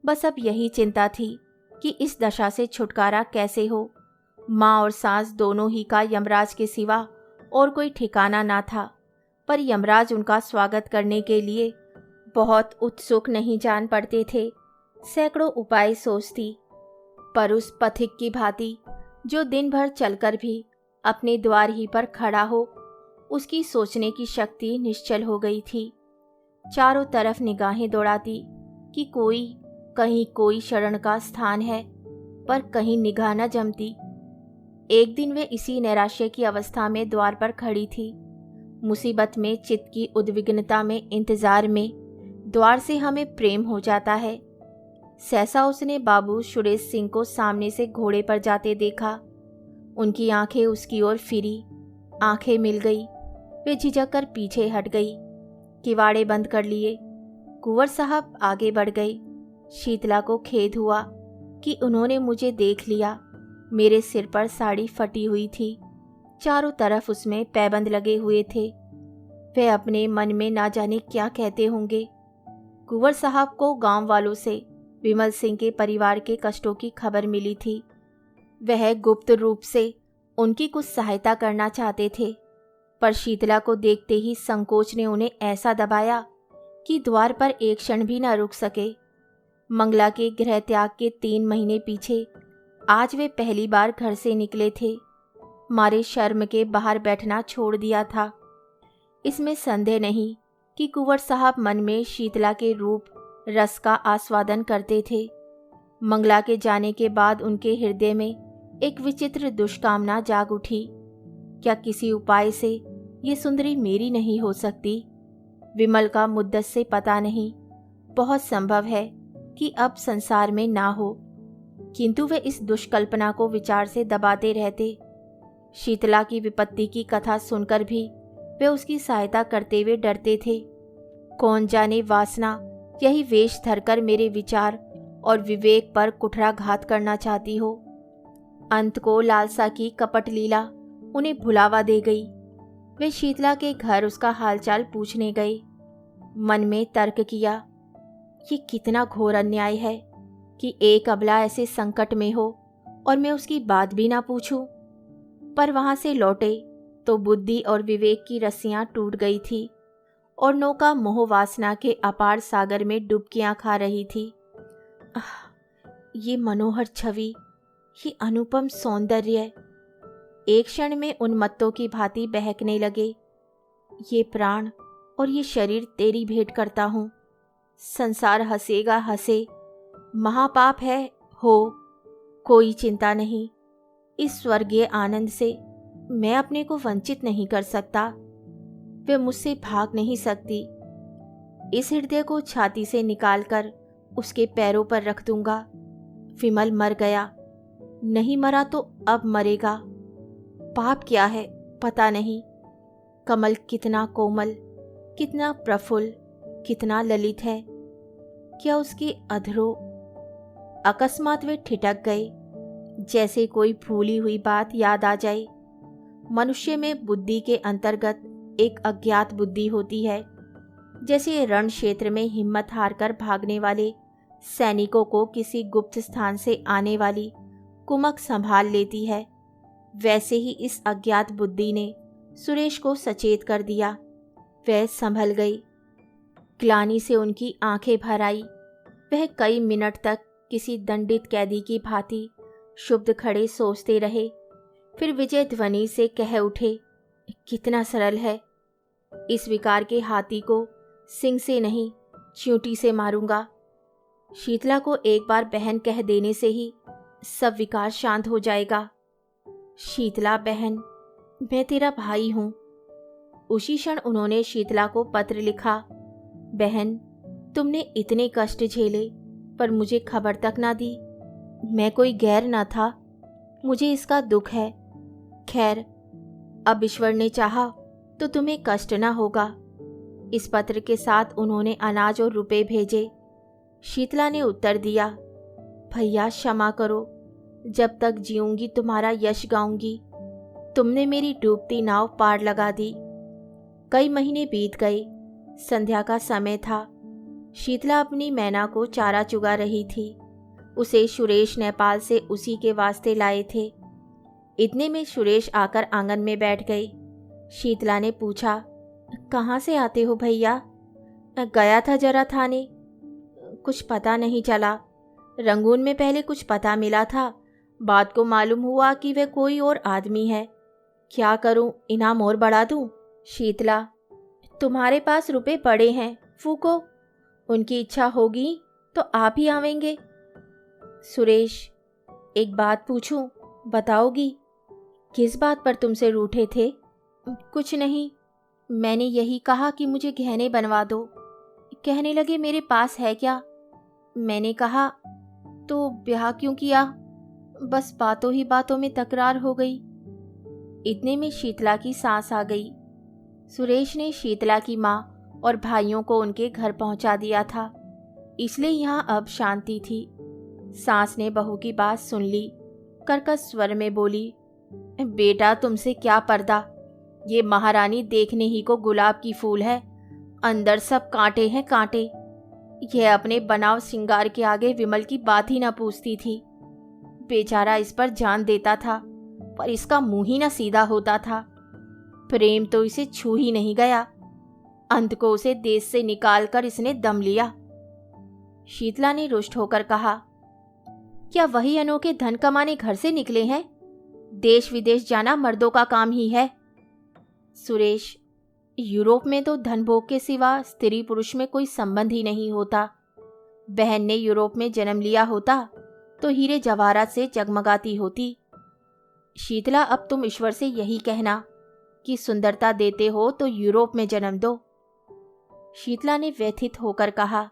बस अब यही चिंता थी कि इस दशा से छुटकारा कैसे हो। माँ और सास दोनों ही का यमराज के सिवा और कोई ठिकाना ना था, पर यमराज उनका स्वागत करने के लिए बहुत उत्सुक नहीं जान पड़ते थे। सैकड़ों उपाय सोचती, पर उस पथिक की भांति जो दिन भर चलकर भी अपने द्वार ही पर खड़ा हो, उसकी सोचने की शक्ति निश्चल हो गई थी। चारों तरफ निगाहें दौड़ाती कि कहीं कोई शरण का स्थान है, पर कहीं निगाह न जमती। एक दिन वे इसी नैराश्य की अवस्था में द्वार पर खड़ी थी। मुसीबत में, चित्त की उद्विग्नता में, इंतजार में द्वार से हमें प्रेम हो जाता है। सहसा उसने बाबू सुरेश सिंह को सामने से घोड़े पर जाते देखा। उनकी आंखें उसकी ओर फिरी, आंखें मिल गई। वे झिझक कर पीछे हट गई, किवाड़े बंद कर लिए। कुंवर साहब आगे बढ़ गए। शीतला को खेद हुआ कि उन्होंने मुझे देख लिया। मेरे सिर पर साड़ी फटी हुई थी, चारों तरफ उसमें पैबंद लगे हुए थे। वे अपने मन में ना जाने क्या कहते होंगे। कुंवर साहब को गांव वालों से विमल सिंह के परिवार के कष्टों की खबर मिली थी। वह गुप्त रूप से उनकी कुछ सहायता करना चाहते थे, पर शीतला को देखते ही संकोच ने उन्हें ऐसा दबाया कि द्वार पर एक क्षण भी न रुक सके। मंगला के गृह त्याग के 3 महीने पीछे आज वे पहली बार घर से निकले थे। मारे शर्म के बाहर बैठना छोड़ दिया था। इसमें संदेह नहीं कि कुंवर साहब मन में शीतला के रूप रस का आस्वादन करते थे। मंगला के जाने के बाद उनके हृदय में एक विचित्र दुष्कामना जाग उठी। क्या किसी उपाय से ये सुंदरी मेरी नहीं हो सकती? विमल का मुद्दत से पता नहीं, बहुत संभव है कि अब संसार में ना हो, किंतु वे इस दुष्कल्पना को विचार से दबाते रहते। शीतला की विपत्ति की कथा सुनकर भी वे उसकी सहायता करते हुए डरते थे। कौन जाने वासना यही वेश धरकर मेरे विचार और विवेक पर कुठाराघात करना चाहती हो। अंत को लालसा की कपट लीला उन्हें भुलावा दे गई। वे शीतला के घर उसका हालचाल पूछने गए। मन में तर्क किया, ये कितना घोर अन्याय है कि एक अबला ऐसे संकट में हो और मैं उसकी बात भी ना पूछूं। पर वहां से लौटे तो बुद्धि और विवेक की रस्सियां टूट गई थी और नौका मोह वासना के अपार सागर में डुबकियां खा रही थी। ये मनोहर छवि, ये अनुपम सौंदर्य एक क्षण में उन्मत्तों की भांति बहकने लगे। ये प्राण और ये शरीर तेरी भेंट करता हूँ। संसार हंसेगा हंसे, महापाप है हो, कोई चिंता नहीं। इस स्वर्गीय आनंद से मैं अपने को वंचित नहीं कर सकता। वे मुझसे भाग नहीं सकती। इस हृदय को छाती से निकालकर उसके पैरों पर रख दूंगा। विमल मर गया, नहीं मरा तो अब मरेगा। पाप क्या है पता नहीं। कमल कितना कोमल, कितना प्रफुल्ल, कितना ललित है। क्या उसके अधरों? अकस्मात वे ठिठक गए, जैसे कोई भूली हुई बात याद आ जाए। मनुष्य में बुद्धि के अंतर्गत एक अज्ञात बुद्धि होती है। जैसे रण क्षेत्र में हिम्मत हारकर भागने वाले सैनिकों को किसी गुप्त स्थान से आने वाली कुमक संभाल लेती है, वैसे ही इस अज्ञात बुद्धि ने सुरेश को सचेत कर दिया। वह संभल गई। ग्लानि से उनकी आंखें भर आई। वह कई मिनट तक किसी दंडित कैदी की भांति शुद्ध खड़े सोचते रहे। फिर विजय ध्वनि से कह उठे, कितना सरल है। इस विकार के हाथी को सिंग से नहीं चींटी से मारूंगा। शीतला को एक बार बहन कह देने से ही सब विकार शांत हो जाएगा। शीतला बहन, मैं तेरा भाई हूं। उसी क्षण उन्होंने शीतला को पत्र लिखा, बहन, तुमने इतने कष्ट झेले पर मुझे खबर तक ना दी। मैं कोई गैर न था, मुझे इसका दुख है। खैर, अब ईश्वर ने चाहा तो तुम्हें कष्ट ना होगा। इस पत्र के साथ उन्होंने अनाज और रुपए भेजे। शीतला ने उत्तर दिया, भैया क्षमा करो, जब तक जीऊंगी तुम्हारा यश गाऊंगी। तुमने मेरी डूबती नाव पार लगा दी। कई महीने बीत गए। संध्या का समय था। शीतला अपनी मैना को चारा चुगा रही थी। उसे सुरेश नेपाल से उसी के वास्ते लाए थे। इतने में सुरेश आकर आंगन में बैठ गए। शीतला ने पूछा, कहाँ से आते हो भैया? गया था जरा थाने, कुछ पता नहीं चला। रंगून में पहले कुछ पता मिला था, बाद को मालूम हुआ कि वह कोई और आदमी है। क्या करूं, इनाम और बढ़ा दूं? शीतला, तुम्हारे पास रुपए पड़े हैं, फूको। उनकी इच्छा होगी तो आप ही आवेंगे। सुरेश, एक बात पूछूं, बताओगी? किस बात पर तुमसे रूठे थे? कुछ नहीं, मैंने यही कहा कि मुझे गहने बनवा दो। कहने लगे मेरे पास है क्या? मैंने कहा तो ब्याह क्यों किया? बस बातों ही बातों में तकरार हो गई। इतने में शीतला की सांस आ गई। सुरेश ने शीतला की माँ और भाइयों को उनके घर पहुंचा दिया था, इसलिए यहाँ अब शांति थी। सास ने बहू की बात सुन ली। कर्कश स्वर में बोली, बेटा तुमसे क्या पर्दा, ये महारानी देखने ही को गुलाब की फूल है, अंदर सब कांटे हैं कांटे। यह अपने बनाव श्रृंगार के आगे विमल की बात ही ना पूछती थी। बेचारा इस पर जान देता था, पर इसका मुंह ही ना सीधा होता था। प्रेम तो इसे छू ही नहीं गया। अंत को उसे देश से निकालकर इसने दम लिया। शीतला ने रुष्ट होकर कहा, क्या वही अनोखे धन कमाने घर से निकले हैं? देश विदेश जाना मर्दों का काम ही है। सुरेश, यूरोप में तो धन भोग के सिवा स्त्री पुरुष में कोई संबंध ही नहीं होता। बहन ने यूरोप में जन्म लिया होता तो हीरे जवाहरात से जगमगाती होती। शीतला, अब तुम ईश्वर से यही कहना कि सुंदरता देते हो तो यूरोप में जन्म दो। शीतला ने व्यथित होकर कहा,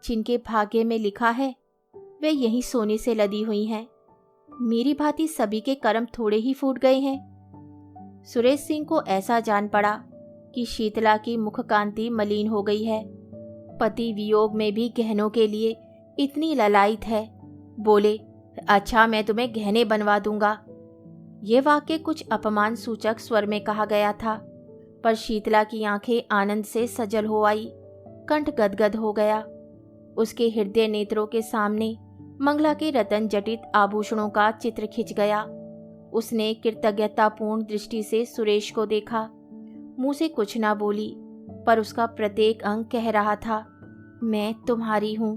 जिनके भाग्य में लिखा है वे यही सोने से लदी हुई हैं। मेरी भांति सभी के कर्म थोड़े ही फूट गए हैं। सुरेश सिंह को ऐसा जान पड़ा कि शीतला की मुख कांति मलिन हो गई है। पति वियोग में भी गहनों के लिए इतनी ललायत है। बोले, अच्छा मैं तुम्हें गहने बनवा दूंगा। ये वाक्य कुछ अपमान सूचक स्वर में कहा गया था, पर शीतला की आंखें आनंद से सजल हो आई, कंठ गदगद हो गया। उसके हृदय नेत्रों के सामने मंगला के रतन जटित आभूषणों का चित्र खिंच गया। उसने कृतज्ञतापूर्ण दृष्टि से सुरेश को देखा। मुंह से कुछ ना बोली, पर उसका प्रत्येक अंग कह रहा था, मैं तुम्हारी हूं।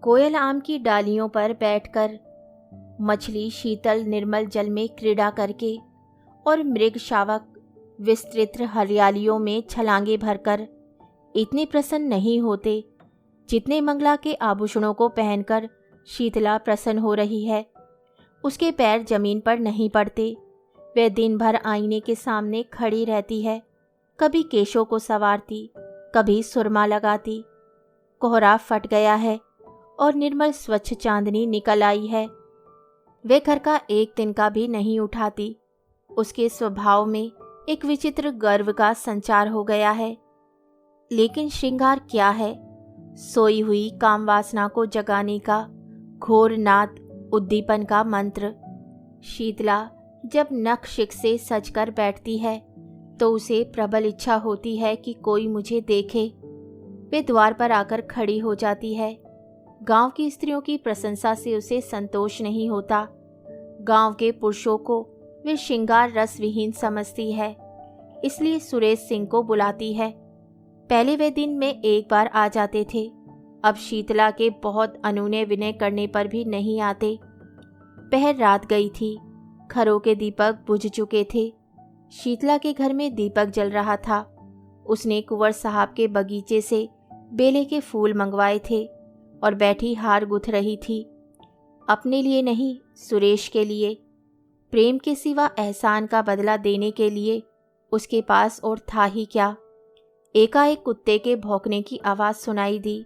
कोयल आम की डालियों पर बैठकर, मछली शीतल निर्मल जल में क्रीड़ा करके और मृग शावक विस्तृत हरियालियों में छलांगे भरकर इतने प्रसन्न नहीं होते जितने मंगला के आभूषणों को पहनकर शीतला प्रसन्न हो रही है। उसके पैर जमीन पर नहीं पड़ते। वह दिन भर आईने के सामने खड़ी रहती है, कभी केशों को संवारती, कभी सुरमा लगाती। कोहरा फट गया है और निर्मल स्वच्छ चांदनी निकल आई है। वे घर का एक तिनका भी नहीं उठाती। उसके स्वभाव में एक विचित्र गर्व का संचार हो गया है। लेकिन श्रृंगार क्या है? सोई हुई काम वासना को जगाने का घोर नाद, उद्दीपन का मंत्र। शीतला जब नख शिख से सजकर बैठती है तो उसे प्रबल इच्छा होती है कि कोई मुझे देखे। वे द्वार पर आकर खड़ी हो जाती है। गांव की स्त्रियों की प्रशंसा से उसे संतोष नहीं होता। गांव के पुरुषों को वे श्रृंगार रस विहीन समझती है, इसलिए सुरेश सिंह को बुलाती है। पहले वे दिन में एक बार आ जाते थे, अब शीतला के बहुत अनुनय विनय करने पर भी नहीं आते। पहर रात गई थी, घरों के दीपक बुझ चुके थे। शीतला के घर में दीपक जल रहा था। उसने कुंवर साहब के बगीचे से बेले के फूल मंगवाए थे और बैठी हार गुथ रही थी। अपने लिए नहीं, सुरेश के लिए। प्रेम के सिवा एहसान का बदला देने के लिए उसके पास और था ही क्या। एकाएक कुत्ते के भौंकने की आवाज़ सुनाई दी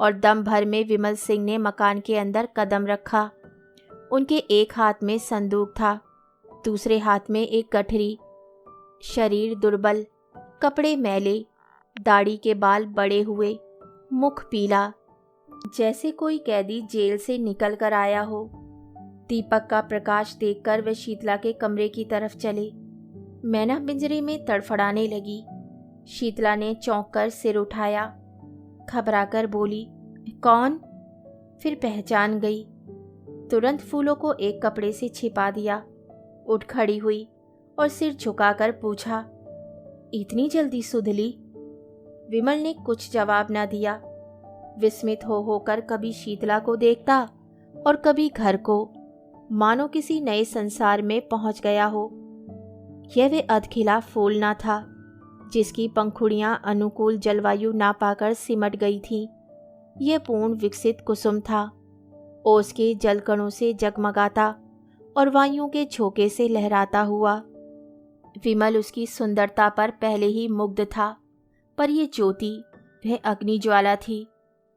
और दम भर में विमल सिंह ने मकान के अंदर कदम रखा। उनके एक हाथ में संदूक था, दूसरे हाथ में एक गठरी। शरीर दुर्बल, कपड़े मैले, दाढ़ी के बाल बड़े हुए, मुख पीला, जैसे कोई कैदी जेल से निकल कर आया हो। दीपक का प्रकाश देखकर वे शीतला के कमरे की तरफ चले। मैना पिंजरे में तड़फड़ाने लगी। शीतला ने चौंक कर सिर उठाया, घबराकर बोली, कौन? फिर पहचान गई। तुरंत फूलों को एक कपड़े से छिपा दिया, उठ खड़ी हुई और सिर झुकाकर पूछा, इतनी जल्दी सुध ली? विमल ने कुछ जवाब न दिया। विस्मित हो होकर कभी शीतला को देखता और कभी घर को, मानो किसी नए संसार में पहुंच गया हो। यह वे अधखिला फूल ना था जिसकी पंखुड़ियां अनुकूल जलवायु ना पाकर सिमट गई थीं। यह पूर्ण विकसित कुसुम था, ओस के जलकणों से जगमगाता और वायुओं के झोंके से लहराता हुआ। विमल उसकी सुंदरता पर पहले ही मुग्ध था, पर यह ज्योति वह अग्नि ज्वाला थी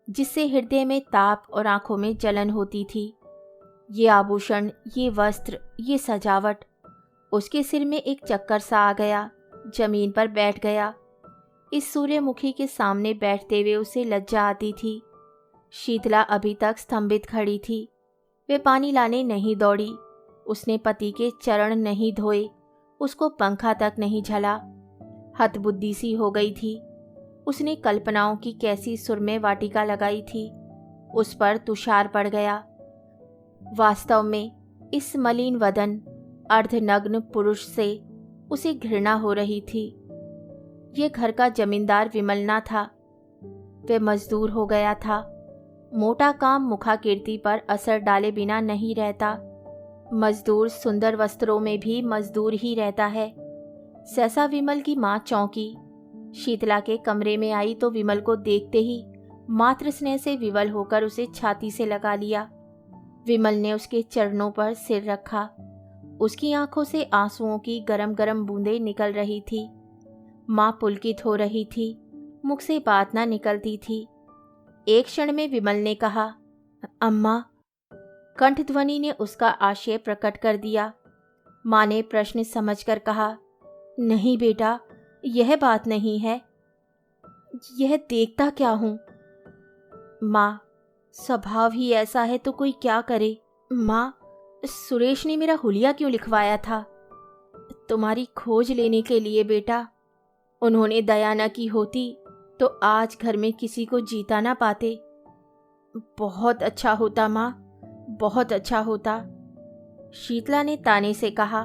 जिससे हृदय में ताप और आंखों में जलन होती थी। ये आभूषण, ये वस्त्र, ये सजावट। उसके सिर में एक चक्कर सा आ गया, जमीन पर बैठ गया। इस सूर्यमुखी के सामने बैठते हुए उसे लज्जा आती थी। शीतला अभी तक स्तंभित खड़ी थी। वे पानी लाने नहीं दौड़ी, उसने पति के चरण नहीं धोए, उसको पंखा तक नहीं झला। हतबुद्धि सी हो गई थी। उसने कल्पनाओं की कैसी सुरमे वाटिका लगाई थी, उस पर तुषार पड़ गया। वास्तव में इस मलिन वदन अर्धनग्न पुरुष से उसे घृणा हो रही थी। ये घर का जमींदार विमल ना था, वह मजदूर हो गया था। मोटा काम मुखाकीर्ति पर असर डाले बिना नहीं रहता। मजदूर सुंदर वस्त्रों में भी मजदूर ही रहता है। सहसा विमल की माँ चौंकी। शीतला के कमरे में आई तो विमल को देखते ही मातृ स्नेह से विवल होकर उसे छाती से लगा लिया। विमल ने उसके चरणों पर सिर रखा। उसकी आंखों से आंसुओं की गरम गरम बूंदें निकल रही थी। माँ पुलकित हो रही थी, मुख से बात ना निकलती थी। एक क्षण में विमल ने कहा, अम्मा। कंठध्वनि ने उसका आशय प्रकट कर दिया। माँ ने प्रश्न समझकर कहा, नहीं बेटा, यह बात नहीं है। यह देखता क्या हूं? माँ, स्वभाव ही ऐसा है तो कोई क्या करे। माँ, सुरेश ने मेरा हुलिया क्यों लिखवाया था? तुम्हारी खोज लेने के लिए बेटा। उन्होंने दया न की होती तो आज घर में किसी को जीता ना पाते। बहुत अच्छा होता माँ, बहुत अच्छा होता। शीतला ने ताने से कहा,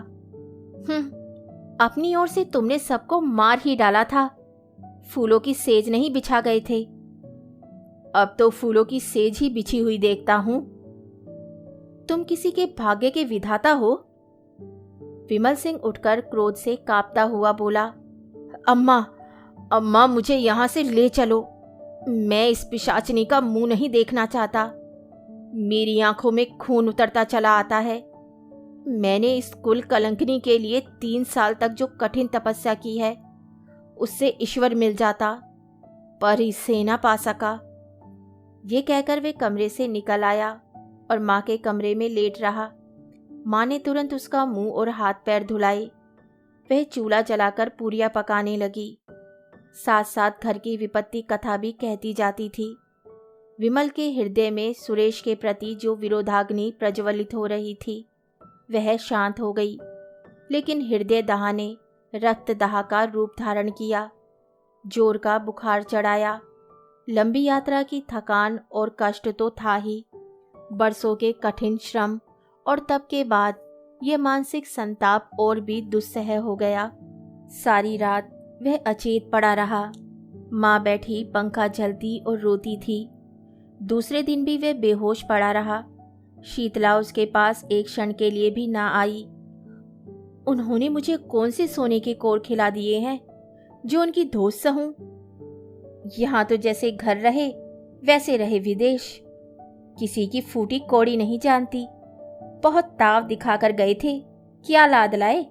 अपनी ओर से तुमने सबको मार ही डाला था। फूलों की सेज नहीं बिछा गए थे। अब तो फूलों की सेज ही बिछी हुई देखता हूं। तुम किसी के भाग्य के विधाता हो। विमल सिंह उठकर क्रोध से कांपता हुआ बोला, अम्मा, अम्मा, मुझे यहां से ले चलो। मैं इस पिशाचनी का मुंह नहीं देखना चाहता। मेरी आंखों में खून उतरता चला आता है। मैंने इस कुल कलंकनी के लिए 3 साल तक जो कठिन तपस्या की है, उससे ईश्वर मिल जाता, पर इसे ना पा सका। ये कहकर वे कमरे से निकल आया और माँ के कमरे में लेट रहा। माँ ने तुरंत उसका मुंह और हाथ पैर धुलाए। वह चूल्हा जलाकर पूरियां पकाने लगी। साथ साथ घर की विपत्ति कथा भी कहती जाती थी। विमल के हृदय में सुरेश के प्रति जो विरोधाग्नि प्रज्वलित हो रही थी, वह शांत हो गई, लेकिन हृदय दाह ने रक्त दाह का रूप धारण किया। जोर का बुखार चढ़ाया। लंबी यात्रा की थकान और कष्ट तो था ही, बरसों के कठिन श्रम और तप के बाद यह मानसिक संताप और भी दुस्सह हो गया। सारी रात वह अचेत पड़ा रहा। माँ बैठी पंखा झलती और रोती थी। दूसरे दिन भी वह बेहोश पड़ा रहा। शीतला उसके पास एक क्षण के लिए भी ना आई। उन्होंने मुझे कौन से सोने के कोर खिला दिए हैं जो उनकी धोस सहूं? यहाँ तो जैसे घर रहे वैसे रहे विदेश। किसी की फूटी कौड़ी नहीं जानती। बहुत ताव दिखाकर गए थे, क्या लाद लाए।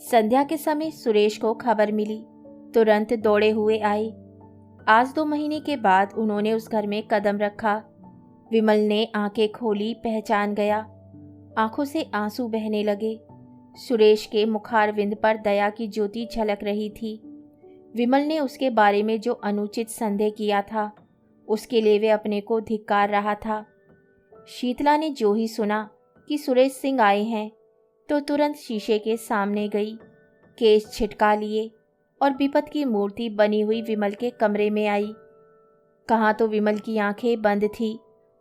संध्या के समय सुरेश को खबर मिली, तुरंत दौड़े हुए आए। आज 2 महीने के बाद उन्होंने उस घर में कदम रखा। विमल ने आंखें खोली, पहचान गया। आंखों से आंसू बहने लगे। सुरेश के मुखारविंद पर दया की ज्योति झलक रही थी। विमल ने उसके बारे में जो अनुचित संदेह किया था, उसके लिए वे अपने को धिक्कार रहा था। शीतला ने जो ही सुना कि सुरेश सिंह आए हैं, तो तुरंत शीशे के सामने गई, केश छिटका लिए और विपत की मूर्ति बनी हुई विमल के कमरे में आई। कहाँ तो विमल की आंखें बंद थी,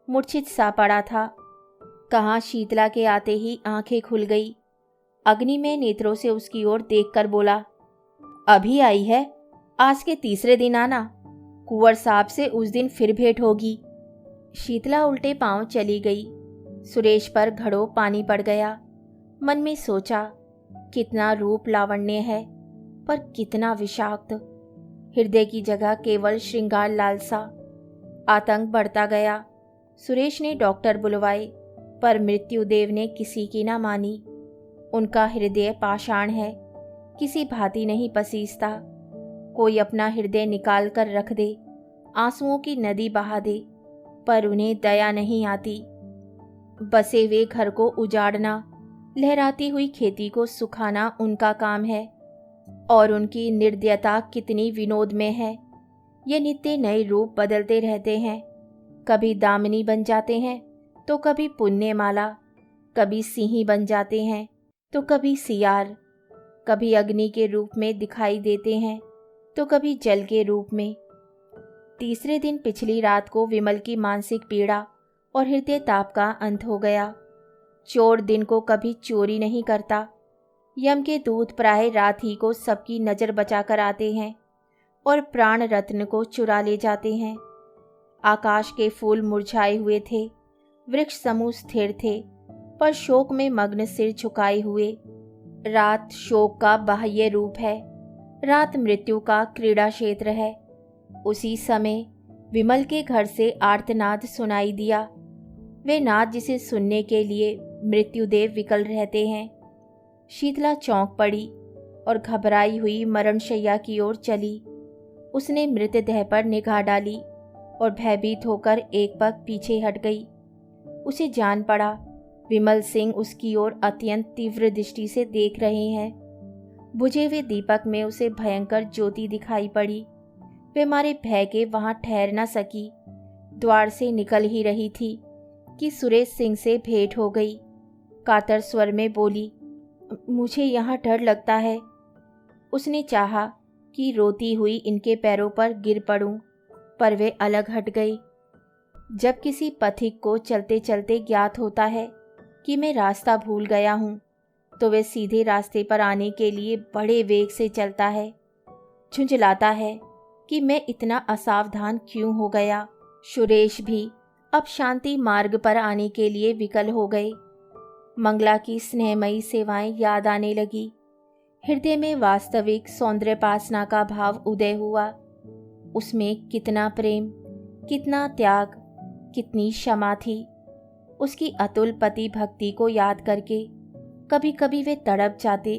मूर्छित सा पड़ा था। कहाँ शीतला के आते ही आंखें खुल गई। अग्नि में नेत्रों से उसकी ओर देखकर बोला, अभी आई है? आज के तीसरे दिन आना। कुंवर साहब से उस दिन फिर भेंट होगी। शीतला उल्टे पांव चली गई। सुरेश पर घड़ों पानी पड़ गया। मन में सोचा, कितना रूप लावण्य है, पर कितना विषाक्त। हृदय की जगह केवल श्रृंगार लालसा। आतंक बढ़ता गया। सुरेश ने डॉक्टर बुलवाए, पर मृत्युदेव ने किसी की ना मानी। उनका हृदय पाषाण है, किसी भांति नहीं पसीजता। कोई अपना हृदय निकाल कर रख दे, आंसुओं की नदी बहा दे, पर उन्हें दया नहीं आती। बसे हुए घर को उजाड़ना, लहराती हुई खेती को सुखाना उनका काम है। और उनकी निर्दयता कितनी विनोद में है। ये नित्य नए रूप बदलते रहते हैं। कभी दामिनी बन जाते हैं तो कभी पुण्यमाला, कभी सिंही बन जाते हैं तो कभी सियार, कभी अग्नि के रूप में दिखाई देते हैं तो कभी जल के रूप में। तीसरे दिन पिछली रात को विमल की मानसिक पीड़ा और हृदय ताप का अंत हो गया। चोर दिन को कभी चोरी नहीं करता। यम के दूत प्राय रात ही को सबकी नज़र बचाकर आते हैं और प्राण रत्न को चुरा ले जाते हैं। आकाश के फूल मुरझाए हुए थे, वृक्ष समूह स्थिर थे, पर शोक में मग्न सिर झुकाए हुए। रात शोक का बाह्य रूप है, रात मृत्यु का क्रीड़ा क्षेत्र है। उसी समय विमल के घर से आर्तनाद सुनाई दिया, वे नाद जिसे सुनने के लिए मृत्युदेव विकल रहते हैं। शीतला चौंक पड़ी और घबराई हुई मरणशैया की ओर चली। उसने मृतदेह पर निगाह डाली और भयभीत होकर एक पग पीछे हट गई। उसे जान पड़ा विमल सिंह उसकी ओर अत्यंत तीव्र दृष्टि से देख रहे हैं। बुझे हुए दीपक में उसे भयंकर ज्योति दिखाई पड़ी। वे मारे भय के वहां ठहर न सकी। द्वार से निकल ही रही थी कि सुरेश सिंह से भेंट हो गई। कातर स्वर में बोली, मुझे यहाँ डर लगता है। उसने चाहा कि रोती हुई इनके पैरों पर गिर पड़ूं, पर वे अलग हट गई। जब किसी पथिक को चलते चलते ज्ञात होता है कि मैं रास्ता भूल गया हूँ, तो वे सीधे रास्ते पर आने के लिए बड़े वेग से चलता है। झुंझलाता है कि मैं इतना असावधान क्यों हो गया। सुरेश भी अब शांति मार्ग पर आने के लिए विकल हो गए। मंगला की स्नेहमयी सेवाएं याद आने लगी। हृदय में वास्तविक सौंदर्यपासना का भाव उदय हुआ। उसमें कितना प्रेम, कितना त्याग, कितनी क्षमा थी। उसकी अतुल पति भक्ति को याद करके कभी कभी वे तड़प जाते।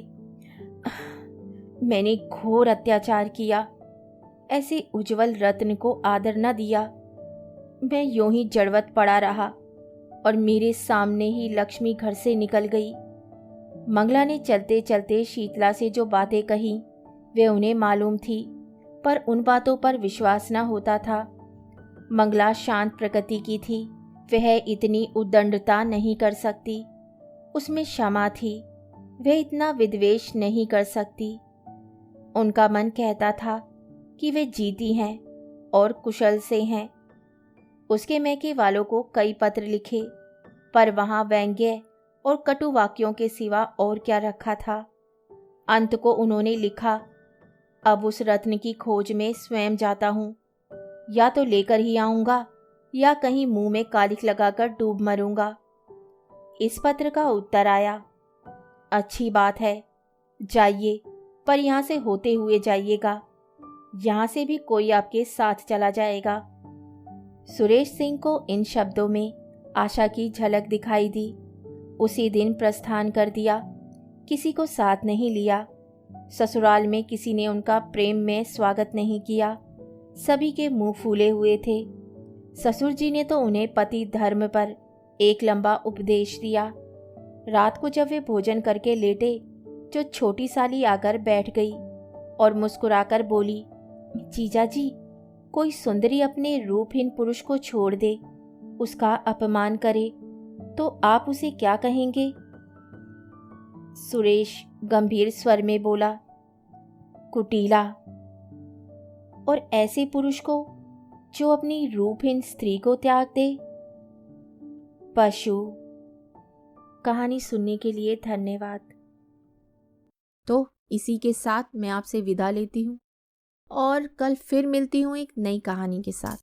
मैंने घोर अत्याचार किया, ऐसे उज्जवल रत्न को आदर न दिया। मैं यूं ही जड़वत पड़ा रहा और मेरे सामने ही लक्ष्मी घर से निकल गई। मंगला ने चलते चलते शीतला से जो बातें कही वे उन्हें मालूम थी, पर उन बातों पर विश्वास न होता था। मंगला शांत प्रकृति की थी, वह इतनी उद्दंडता नहीं कर सकती। उसमें क्षमा थी, वह इतना विद्वेष नहीं कर सकती। उनका मन कहता था कि वे जीती हैं और कुशल से हैं। उसके मैके वालों को कई पत्र लिखे, पर वहां व्यंग्य और कटु वाक्यों के सिवा और क्या रखा था। अंत को उन्होंने लिखा, अब उस रत्न की खोज में स्वयं जाता हूँ। या तो लेकर ही आऊँगा या कहीं मुंह में कालिख लगाकर डूब मरूंगा। इस पत्र का उत्तर आया, अच्छी बात है, जाइए, पर यहाँ से होते हुए जाइएगा। यहाँ से भी कोई आपके साथ चला जाएगा। सुरेश सिंह को इन शब्दों में आशा की झलक दिखाई दी। उसी दिन प्रस्थान कर दिया, किसी को साथ नहीं लिया। ससुराल में किसी ने उनका प्रेम में स्वागत नहीं किया। सभी के मुंह फूले हुए थे। ससुर जी ने तो उन्हें पति धर्म पर एक लंबा उपदेश दिया। रात को जब वे भोजन करके लेटे, जो छोटी साली आकर बैठ गई और मुस्कुराकर बोली, जीजा जी, कोई सुंदरी अपने रूपहीन पुरुष को छोड़ दे, उसका अपमान करे, तो आप उसे क्या कहेंगे? सुरेश गंभीर स्वर में बोला, कुटीला। और ऐसे पुरुष को जो अपनी रूपहीन स्त्री को त्याग दे, पशु। कहानी सुनने के लिए धन्यवाद। तो इसी के साथ मैं आपसे विदा लेती हूँ और कल फिर मिलती हूँ एक नई कहानी के साथ।